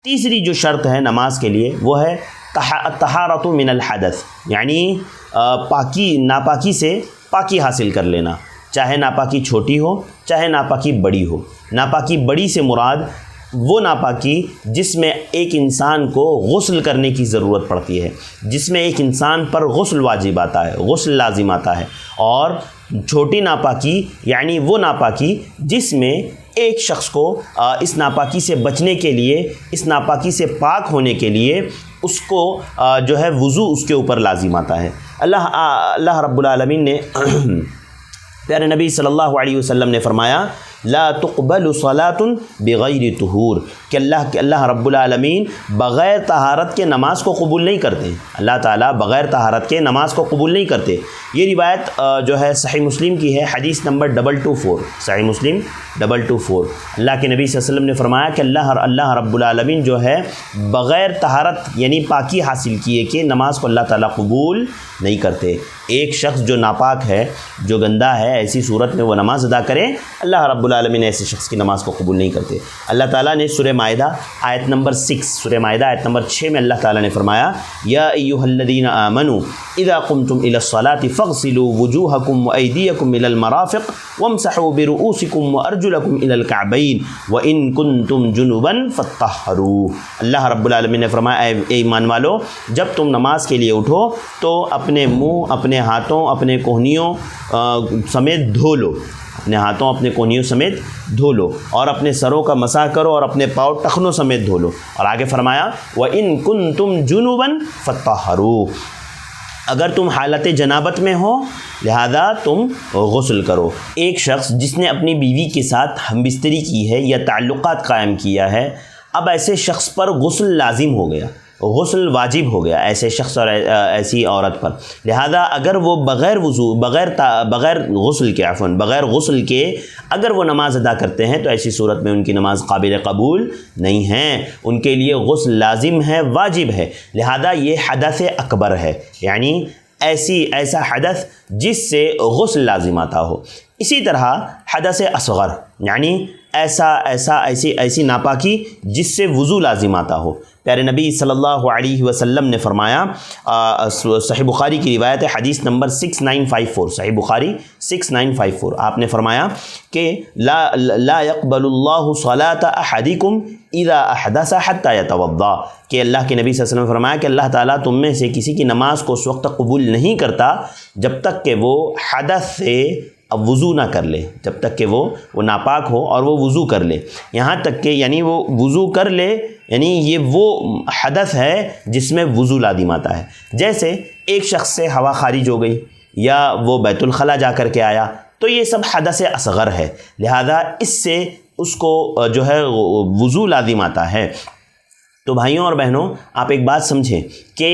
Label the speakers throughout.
Speaker 1: تیسری جو شرط ہے نماز کے لیے وہ ہے طہارت من الحدث، یعنی ناپاکی سے پاکی حاصل کر لینا، چاہے ناپاکی چھوٹی ہو چاہے ناپاکی بڑی ہو۔ ناپاکی بڑی سے مراد وہ ناپاکی جس میں ایک انسان کو غسل کرنے کی ضرورت پڑتی ہے، جس میں ایک انسان پر غسل واجب آتا ہے، غسل لازم آتا ہے، اور چھوٹی ناپاکی یعنی وہ ناپاکی جس میں ایک شخص کو اس ناپاکی سے بچنے کے لیے، اس ناپاکی سے پاک ہونے کے لیے اس کو جو ہے وضو اس کے اوپر لازم آتا ہے۔ اللہ رب العالمین نے پیارے نبی صلی اللہ علیہ وسلم نے فرمایا لا تقبل صلاة بغیر طہور، کہ اللہ رب العالمین بغیر طہارت کے نماز کو قبول نہیں کرتے، اللہ تعالیٰ بغیر طہارت کے نماز کو قبول نہیں کرتے۔ یہ روایت جو ہے صحیح مسلم کی ہے، حدیث نمبر 224، صحیح مسلم 224۔ اللہ کے نبی صلی اللہ علیہ وسلم نے فرمایا کہ اللہ رب العالمین جو ہے بغیر طہارت یعنی پاکی حاصل کیے کہ نماز کو اللہ تعالیٰ قبول نہیں کرتے۔ ایک شخص جو ناپاک ہے، جو گندہ ہے، ایسی صورت میں وہ نماز ادا کرے، اللہ رب العالمین ایسے شخص کی نماز کو قبول نہیں کرتے۔ اللہ تعالیٰ نے سورہ مائدہ آیت نمبر 6، سورہ مائدہ آیت نمبر 6 میں اللہ تعالیٰ نے فرمایا یا ایھا الذین آمنوا اذا قمتم الی الصلاۃ فاغسلوا وجوہکم وایدیکم الی المرافق وامسحوا برؤوسکم وارجلکم الی الکعبین وان کنتم جنبا فاطہروا۔ اللہ رب العالمین نے فرمایا اے ایمان والو، جب تم نماز کے لیے اٹھو تو اپنے منہ، اپنے ہاتھوں، اپنے کوہنیوں سمیت دھو لو، اپنے ہاتھوں اپنے کوہنیوں سمیت دھو لو، اور اپنے سروں کا مسح کرو اور اپنے پاؤں ٹخنوں سمیت دھو لو۔ اور آگے فرمایا وَإِن كُنتُمْ جُنُبًا فَطَّهَّرُوا، اگر تم حالت جنابت میں ہو لہذا تم غسل کرو۔ ایک شخص جس نے اپنی بیوی کے ساتھ ہم بستری کی ہے یا تعلقات قائم کیا ہے، اب ایسے شخص پر غسل لازم ہو گیا، غسل واجب ہو گیا ایسے شخص اور ایسی عورت پر، لہذا اگر وہ بغیر وضو، بغیر غسل کے اگر وہ نماز ادا کرتے ہیں تو ایسی صورت میں ان کی نماز قابل قبول نہیں ہے، ان کے لیے غسل لازم ہے، واجب ہے۔ لہذا یہ حدث اکبر ہے، یعنی ایسا حدث جس سے غسل لازم آتا ہو۔ اسی طرح حدث اصغر یعنی ایسی ناپاکی جس سے وضو لازم آتا ہو۔ پیارے نبی صلی اللہ علیہ وسلم نے فرمایا، صحیح بخاری کی روایت ہے، حدیث نمبر 6954، صحیح بخاری 6954، آپ نے فرمایا کہ لا يقبل اللہ صلاة احدکم اذا احدث حتی یتوضا، کہ اللہ کے نبی صلی اللہ علیہ وسلم نے فرمایا کہ اللہ تعالیٰ تم میں سے کسی کی نماز کو اس وقت تک قبول نہیں کرتا جب تک کہ وہ حدث سے وضو نہ کر لے، جب تک کہ وہ ناپاک ہو اور وہ وضو کر لے، یہاں تک کہ یعنی وہ وضو کر لے، یعنی یہ وہ حدث ہے جس میں وضو لازم آتا ہے۔ جیسے ایک شخص سے ہوا خارج ہو گئی یا وہ بیت الخلاء جا کر کے آیا، تو یہ سب حدث اصغر ہے، لہذا اس سے اس کو جو ہے وضو لازم آتا ہے۔ تو بھائیوں اور بہنوں، آپ ایک بات سمجھیں کہ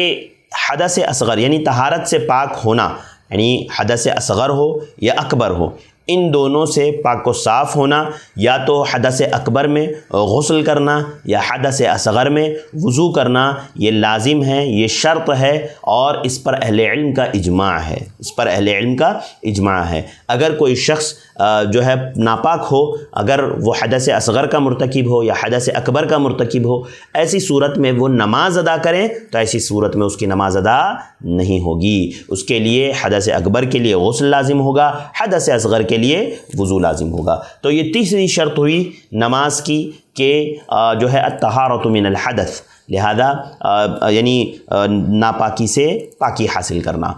Speaker 1: حدث اصغر یعنی طہارت سے پاک ہونا، یعنی حدث اصغر ہو یا اکبر ہو، ان دونوں سے پاک و صاف ہونا، یا تو حدث اکبر میں غسل کرنا یا حدث اصغر میں وضو کرنا، یہ لازم ہے، یہ شرط ہے، اور اس پر اہل علم کا اجماع ہے، اس پر اہل علم کا اجماع ہے۔ اگر کوئی شخص جو ہے ناپاک ہو، اگر وہ حدث اصغر کا مرتکب ہو یا حدث اکبر کا مرتکب ہو، ایسی صورت میں وہ نماز ادا کریں تو ایسی صورت میں اس کی نماز ادا نہیں ہوگی، اس کے لیے حدث اکبر کے لیے غسل لازم ہوگا، حدث اصغر کے لیے وضو لازم ہوگا۔ تو یہ تیسری شرط ہوئی نماز کی کہ جو ہے الطہارۃ من الحدث، لہذا یعنی ناپاکی سے پاکی حاصل کرنا۔